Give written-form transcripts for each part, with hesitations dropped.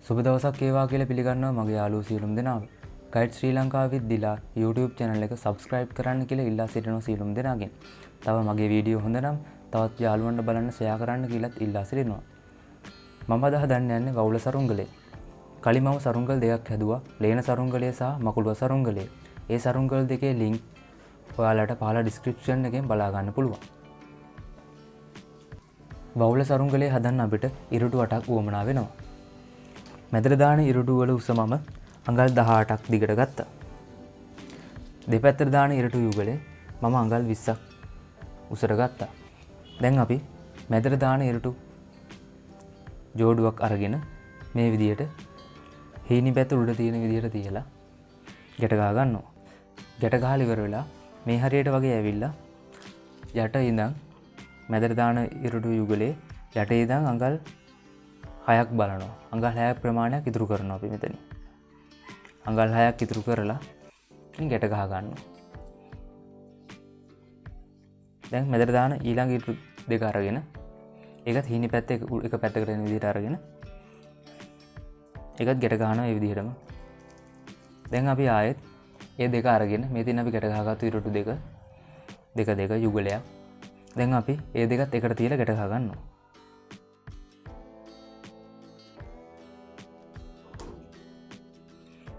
සුබ දවසක් වේවා කියලා පිළිගන්නවා මගේ යාළුවෝ සියලුම දෙනාව. Kite ශ්‍රී ලංකාවෙත් දිලා YouTube channel එක subscribe කරන්න කියලා ඉල්ලා සිටිනවා සියලුම දෙනාගෙන්. තව මගේ වීඩියෝ හොඳ නම් තවත් යාළුවන්ට බලන්න share කරන්න කියලාත් ඉල්ලා සිටිනවා. මම අද හදන්න යන්නේ වවුල සරුංගලේ. කලින් මම සරුංගල් දෙකක් හැදුවා. ලේන සරුංගලේ සහ මකුළුව සරුංගලේ. ඒ සරුංගල් දෙකේ link ඔයාලට පහළ description එකෙන් බලා ගන්න පුළුවන්. වවුල සරුංගලේ හදන්න අපිට ඉරුටු 8ක් වුවමනා වෙනවා. මැදට දාන ඉරුටු වල උස මම අඟල් 18ක් දිගට ගත්තා. දෙපැත්තට දාන ඉරුටු යුගලේ මම අඟල් 20ක් උසට ගත්තා. දැන් අපි මැදට දාන ඉරුටු ජෝඩුවක් අරගෙන මේ විදියට හීනි පැත්ත උඩ තියෙන විදියට තියලා ගැට ගහ ගන්නවා. ගැට ගහලා ඉවර වෙලා මේ හරියට වගේ ඇවිල්ලා යට ඉඳන් මැදට දාන ඉරුටු යුගලේ යට ඉඳන් අඟල් 6ක් බලනවා. අඟල් 6ක් ප්‍රමාණයක් ඉතුරු කරනවා අපි මෙතන. අඟල් 6ක් ඉතුරු කරලා ගැට ගහ ගන්නවා. දැන් මැදට දාන ඊළඟ ඉරුටු දෙක අරගෙන ඒකත් හීනි පැත්ත එක පැත්තකට එන විදිහට අරගෙන ඒකත් ගැට ගන්නවා මේ විදිහටම. දැන් අපි ආයෙත් මේ දෙක අරගෙන මේ තින් අපි ගැට ගහගත්තු ඉරුටු දෙක යුගලයක්. දැන් අපි මේ දෙකත් එකට තියලා ගැට ගහ ගන්නවා.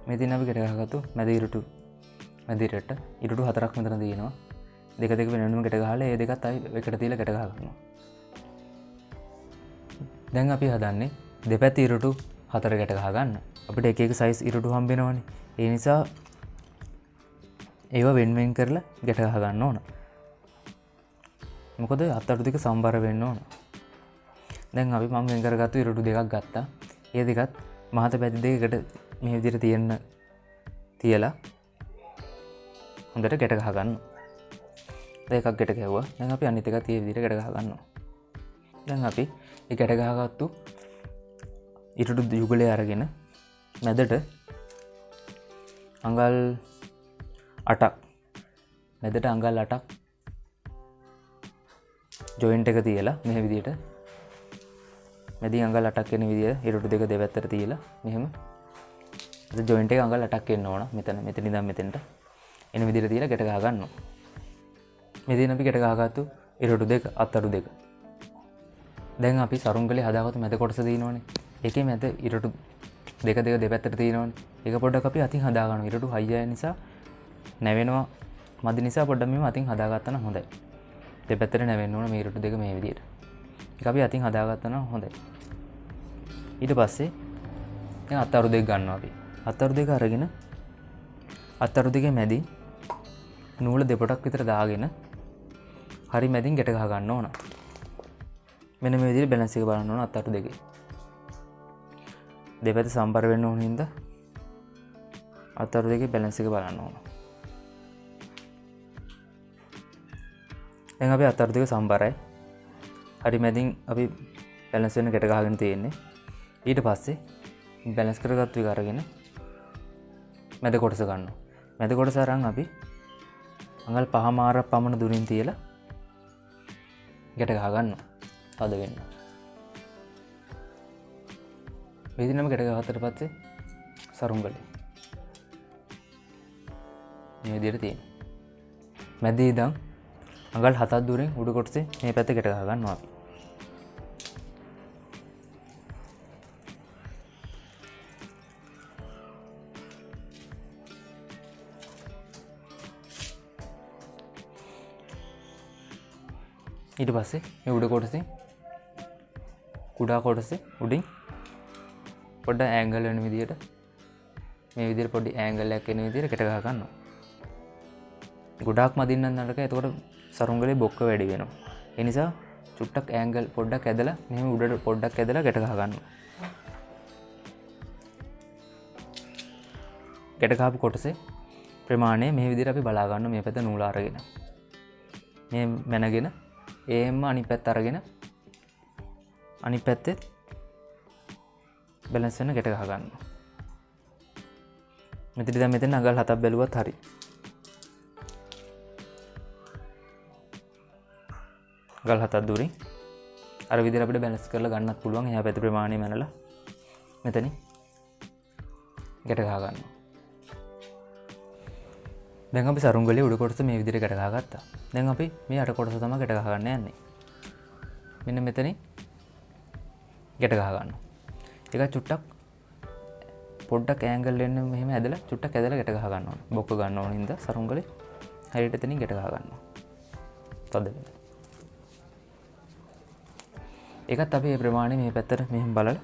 මේ තින් අපි ගැට ගහගත්තු මැද ඉරුටු ඉරුටු 4ක් මෙතන තියෙනවා. දෙක වෙන වෙනම ගැට ගහලා මේ දෙකත් ආයි එකට තියලා ගැට ගහ ගන්නවා. දැන් අපි හදන්නේ දෙපැත්ත ඉරුටු 4 ගැට ගහ ගන්න. අපිට එක එක size ඉරුටු හම්බ වෙනවනේ. ඒ නිසා ඒව වෙන් කරලා ගැට ගහ ගන්න ඕන. මොකද අත්තටු දෙක සම්බර වෙන්න ඕන. දැන් අපි මම වෙන් කරගත්තු ඉරුටු දෙකක් ගත්තා. ඒ දෙකත් මහත පැති දෙකකට මේ විදිහට තියලා හොඳට ගැට ගහ ගන්න. දෙකක් ගැට ගැහුවා. දැන් අපි අනිත් එකත් මේ විදිහට ගැට ගහ ගන්නවා. දැන් අපි මේ ගැට ගහගත්තු ඉරුටු යුගලේ අරගෙන මැදට අඟල් 8ක් ජොයින්ට් එක තියලා මේ විදිහට මැදින් අඟල් 8ක් එන විදිහට ඉරුටු දෙක දෙපැත්තට තියලා මෙහෙම ජොයින්ට් එක අඟල් 8ක් එන්න ඕන. මෙතන ඉඳන් මෙතෙන්ට එන විදිහට තියලා ගැට ගහ ගන්නවා. මෙතන අපි ගැට ගහගත්තු ඉරුටු දෙක අත්තරු දෙක. දැන් අපි සරුංගලේ හදාගත්තු මැද කොටස තියෙනවනේ. ඒකේ මැද ඉරුටු දෙක දෙපැත්තට තියෙනවනේ. ඒක පොඩ්ඩක් අපි අතින් හදා ගන්නවා. ඉරුටු හයි අය නිසා නැවෙනවා. මදි නිසා පොඩ්ඩක් මෙහෙම අතින් හදාගත්තා නම් හොඳයි. දෙපැත්තට නැවෙන්න ඕන මේ ඉරුටු දෙක මේ විදිහට. ඒක අපි අතින් හදාගත්තා නම් හොඳයි. ඊට පස්සේ දැන් අත්තරු දෙක ගන්නවා අපි. අත්තරු දෙක අරගෙන අත්තරු දෙකේ මැදින් නූල දෙපටක් විතර දාගෙන හරි මැදින් ගැට ගහ ගන්න ඕන. මෙන්න මේ විදිහට බැලන්ස් එක බලන්න ඕන අත්තරු දෙකේ. දෙපැත්ත සම්බර වෙන්න ඕන හින්දා අත්තරු දෙකේ බැලන්ස් එක බලන්න ඕන. දැන් අපි අත්තරු දෙක සම්බරයි. හරි මැදින් අපි බැලන්ස් වෙන ගැට ගහගෙන තියෙන්නේ. ඊට පස්සේ බැලන්ස් කරගත්තු එක අරගෙන මැද කොටස ගන්නවා. මැද කොටස අරන් අපි අඟල් 5මාරක් පමණ දුරින් තියලා ගැට ගහ ගන්නවා. තද වෙන්න. මේ දිනම ගැට ගහතට පස්සේ සරුංගලේ මේ විදිහට තියෙනවා. මැදේ ඉඳන් අඟල් 7ක් දුරින් උඩ කොටසේ මේ පැත්ත ගැට ගහ ගන්නවා අපි. ඊට පස්සේ මේ උඩ කොටසේ කුඩා කොටසේ උඩින් පොඩ්ඩක් ඇන්ගල් වෙන විදිහට මේ විදිහට පොඩි ඇන්ගල් එකක් එන විදිහට ගැට ගහ ගන්නවා. ගොඩාක් මදින්න නරකයි. එතකොට සරුංගලේ බොක්ක වැඩි වෙනවා. ඒ නිසා චුට්ටක් ඇන්ගල් පොඩ්ඩක් ඇදලා මෙහෙම උඩට පොඩ්ඩක් ඇදලා ගැට ගහ ගන්නවා. ගැට ගහපු කොටසේ ප්‍රමාණය මේ විදිහට අපි බලා ගන්නවා. මේ පැත්ත නූල අරගෙන මේ මැනගෙන එහෙම අනිත් පැත්ත අරගෙන අනිත් පැත්තේ බැලන්ස් වෙන ගැට ගහ ගන්නවා. මෙතන අඟල් 7ක් බැලුවත් හරි. අඟල් 7ක් දුරින් අර විදිහට අපිට බැලන්ස් කරලා ගන්නත් පුළුවන්. එහා පැත්තේ ප්‍රමාණය මැනලා මෙතනින් ගැට ගහ ගන්නවා. දැන් අපි සරුංගලේ උඩ කොටස මේ විදිහට ගැට ගහගත්තා. දැන් අපි මේ යට කොටස තමයි ගැට ගහ ගන්න යන්නේ. මෙන්න මෙතනින් ගැට ගහ ගන්නවා. ඒක චුට්ටක් පොඩ්ඩක් ඇන්ගල් වෙන්න මෙහෙම ඇදලා චුට්ටක් ඇදලා ගැට ගහ ගන්න ඕනේ. බොක්ක ගන්න ඕන හින්දා සරුංගලේ හරියට එතනින් ගැට ගහ ගන්නවා. තද වෙන. ඒකත් අපි මේ ප්‍රමාණය මේ පැත්තට මෙහෙම බලලා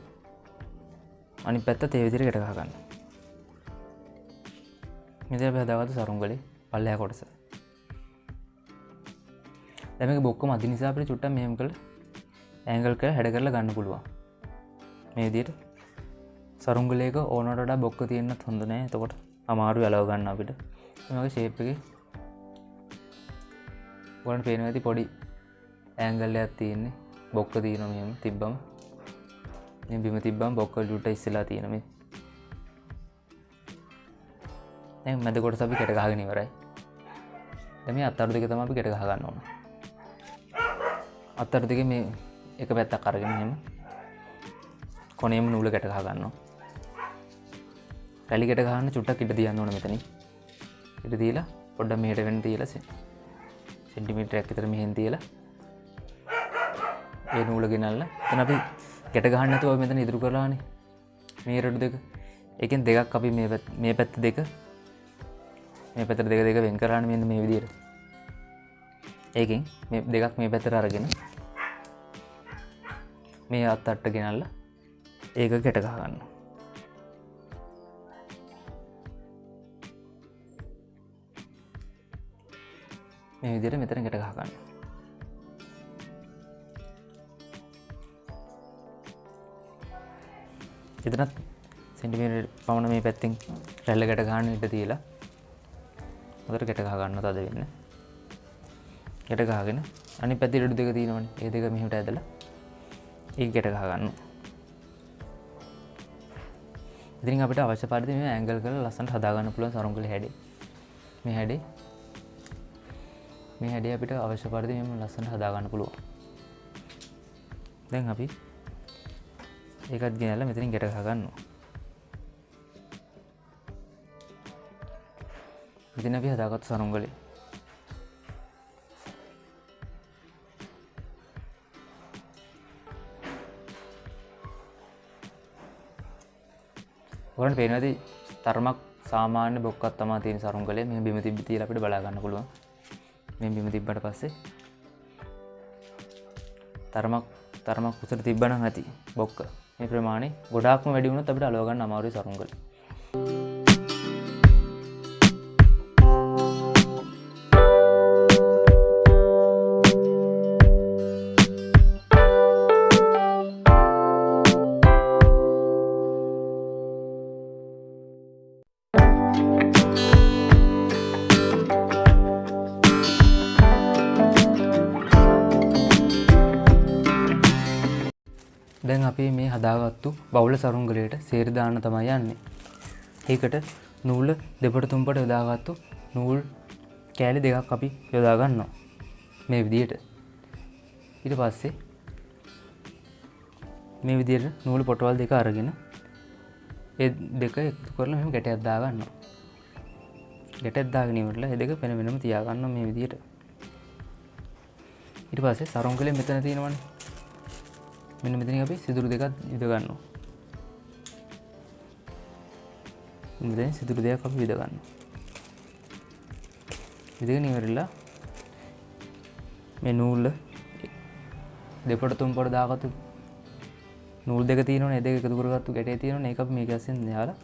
අනිත් පැත්තත් ඒ විදිහට ගැට ගහ ගන්නවා. මෙතන අපි හදාගත්තු සරුංගලේ පල්ලෙහා කොටස. දැන් මේක බොක්ක මදි නිසා අපිට චුට්ටක් මෙහෙම කරලා ඇන්ගල් කරලා හැඩ කරලා ගන්න පුළුවන්. මේ විදිහට සරුංගලයක ඕනට වඩා බොක්ක තියෙන්නත් හොඳ නෑ. එතකොට අමාරු යලව ගන්න අපිට. මේ වගේ ෂේප් එකේ ඔයගොල්ලන්ට පේනවා ඇති පොඩි ඇන්ගල් එකක් තියෙන්නේ. බොක්ක තියෙනවා මෙහෙම තිබ්බම. මේ බිම තිබ්බම බොක්ක ලුට ඉස්සලා තියෙනවා මේ. දැන් මැද කොටස අපි ගැට ගහගෙන ඉවරයි. දැන් මේ අත්තරු දෙක තමයි අපි ගැට ගහ ගන්න ඕන. අත්තරු දෙකේ මේ එක පැත්තක් අරගෙන එහෙම කොනේම නූල ගැට ගහ ගන්නවා. රැලි ගැට ගහන්න චුට්ටක් ඉඩ තියන්න ඕන මෙතනින්. ඉඩ දීලා පොඩ්ඩක් මෙහෙට වෙන්න තියලා සෙන්ටිමීටරයක් විතර මෙහෙන් තියලා ඒ නූල ගෙනල්ලා එතන අපි ගැට ගහන්න නැතුව මෙතන ඉදිරි කරලානේ මේ රොඩු දෙක. ඒකෙන් දෙකක් අපි මේ පැත්ත දෙක මේ පැත්තට දෙක වෙන් කරානේ මෙන්න මේ විදිහට. ඒකෙන් මේ දෙකක් මේ පැත්තට අරගෙන මේ අත්තට ගෙනල්ලා ඒක ගැට ගහ ගන්නවා. මේ විදිහට මෙතන ගැට ගහ ගන්නවා. එතනත් සෙන්ටිමීටර් පමණ මේ පැත්තෙන් රැල්ල ගැට ගන්න ඉඩ තියලා හොඳට ගැට ගහ ගන්නවා තද වෙන්න. ගැට ගහගෙන අනිත් පැත්තේ ඉඩ දෙක තියෙනවනේ. ඒ දෙක මෙහෙට ඇදලා ඒක ගැට ගහ ගන්නවා. ඉතින් අපිට අවශ්‍ය පරිදි මේ ඇන්ගල් කරලා ලස්සනට හදා ගන්න පුළුවන් සරුංගලේ හැඩේ. මේ හැඩේ අපිට අවශ්‍ය පරිදි මේ ලස්සනට හදා ගන්න පුළුවන්. දැන් අපි ඒකත් ගෙනල්ලා මෙතනින් ගැට ගහ ගන්නවා. ඉතින් අපි හදාගත්තු සරුංගලේ ඔයගොල්ලන්ට පේනවාද තරමක් සාමාන්‍ය බොක්කක් තමයි තියෙන සරුංගලේ. මෙහෙම බිම තිබ්බි තියලා අපිට බලා ගන්න පුළුවන්. මේ බිම තිබ්බට පස්සේ තරමක් උසට තිබ්බනම් ඇති බොක්ක. මේ ප්‍රමාණය ගොඩාක්ම වැඩි වුණොත් අපිට අලව ගන්න අමාරුයි සරුංගලේ. දැන් අපි මේ හදාගත්තු බවුල සරුංගලයට සේරි දාන්න තමයි යන්නේ. ඒකට නූල දෙපට තුම්පට යොදාගත්තු නූල් කෑලි දෙකක් අපි යොදා ගන්නවා මේ විදිහට. ඊට පස්සේ මේ විදිහට නූල් පොටවල් දෙක අරගෙන ඒ දෙක එකතු කරලා මෙහෙම ගැටයක් දා ගන්නවා. ගැටයක් දාගෙන ඉවරලා ඒ දෙක වෙන වෙනම තියා ගන්නවා මේ විදිහට. ඊට පස්සේ සරුංගලේ මෙතන තියෙනවනේ. මෙන්න මෙතනින් අපි සිදුරු දෙකක් විද ගන්නවා. මෙතන සිදුරු දෙකක් අපි විද ගන්නවා. විදගෙන ඉවරලා මේ නූල් දෙපට තුන්පට දාගත්තු නූල් දෙක තියෙනවනේ. ඒ දෙක එකතු කරගත්තු ගැටේ තියෙනවනේ. ඒක අපි මේක ඇස්සෙන් දාලා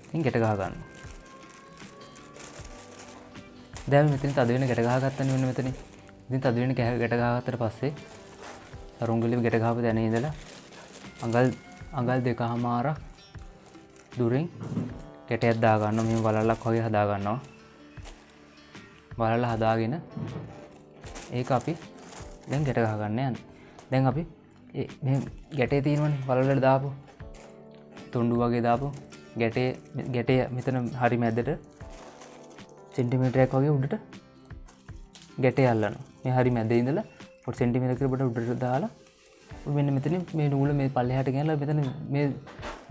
ඉතින් ගැට ගහ ගන්නවා. දැන් මෙතන තද වෙන ගැට ගහගත්තනේ මෙන්න මෙතන. ඉතින් තද වෙන ගැට ගහගත්තට පස්සේ සරුංගලේ ගැට ගහපු තැන ඉඳලා අඟල් දෙකමාරක් දුරින් ගැටයක් දා ගන්නවා. මෙහෙම වලල්ලක් වගේ හදා ගන්නවා. වලල්ල හදාගෙන ඒක අපි දැන් ගැට ගහ ගන්න යන්නේ. දැන් අපි මේ ගැටේ තියෙනවනේ වලල්ලට දාපු තුණ්ඩු වගේ දාපු ගැටේ මෙතන හරි මැදට සෙන්ටිමීටරයක් වගේ උඩට ගැටේ අල්ලනවා. මේ හරි මැදේ ඉඳලා පොඩි සෙන්ටිමීටරයකට උඩට දාලා මෙන්න මෙතන මේ නූල මේ පල්ලෙහාට ගෙනලා මෙතන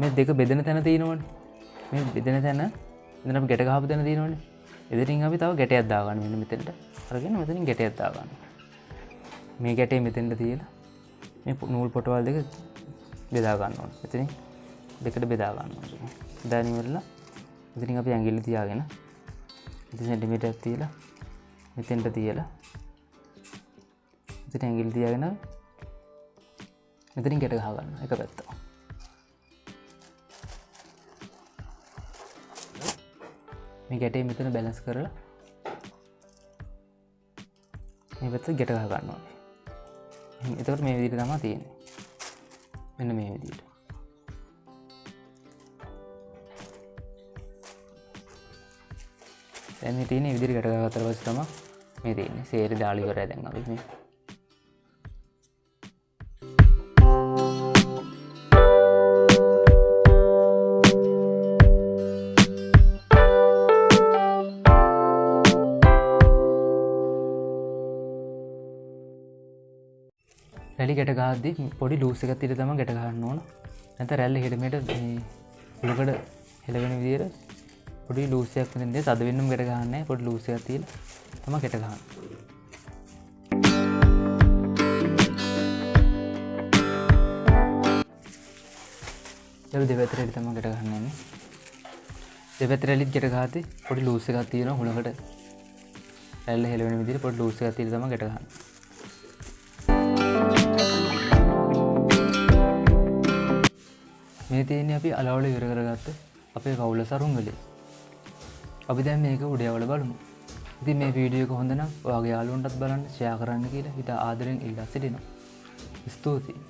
මේ දෙක බෙදෙන තැන තියෙනවනේ. මේ බෙදෙන තැන මෙතන අපි ගැට ගහපු තැන තියෙනවනේ. එදිරින් අපි තව ගැටයක් දාගන්න මෙන්න මෙතෙන්ට. අරගෙන මෙතනින් ගැටයක් දාගන්න. මේ ගැටේ මෙතෙන්ට තියලා මේ නූල් පොටවල් දෙක බෙදා ගන්න ඕනේ. මෙතනින් දෙකට බෙදා ගන්න ඕනේ. බෙදාගෙන ඉවරලා මෙතනින් අපි ඇඟිල්ල තියාගෙන මෙතන සෙන්ටිමීටරයක් තියලා මෙතෙන්ට තියලා මෙතන ඇඟිල්ල තියාගෙන මෙතනින් ගැට ගහ ගන්න එක පැත්තට. මේ ගැටේ මෙතන බැලන්ස් කරලා මේ පැත්තට ගැට ගහ ගන්න ඕනේ. එතකොට මේ විදිහට තමයි තියෙන්නේ. මෙන්න මේ විදිහට. දැන් මේ තියෙන විදිහට ගැට ගහගත්තා පස්සේ තමයි මේ තියෙන්නේ. සේරේ දාලා ඉවරයි දැන් අපි මේ. රැලි ගැට ගහද්දී පොඩි ලූස් එකක් තියලා තමයි ගැට ගහන්න ඕන. නැත්නම් රැල්ල හෙඩමෙට මේ උලකඩ හෙලවෙන විදියට පොඩි ලූස් එකක් මෙතන දෙන්න තද වෙන්නම ගැට ගහන්නේ නැහැ. පොඩි ලූස් එකක් තියලා තමයි ගැට ගහන්නේ. ඒක දෙපැත්තට තමයි ගැට ගන්න ඕනේ. දෙපැත්තට රැලිත් ගැට ගහද්දී පොඩි ලූස් එකක් තියෙනවා උලකඩ රැල්ල හෙලවෙන විදියට පොඩි ලූස් එකක් තියලා තමයි ගැට ගහන්නේ. මේ තියෙන්නේ අපි අලවල ඉවර කරගත්ත අපේ කවුල සරුංගලේ. අපි දැන් මේක උඩ යවලා බලමු. ඉතින් මේ වීඩියෝ එක හොඳ නම් ඔයාගේ යාළුවන්ටත් බලන්න ෂෙයා කරන්න කියලා හිත ආදරෙන් ඉල්ලා සිටිනවා. ස්තුතියි.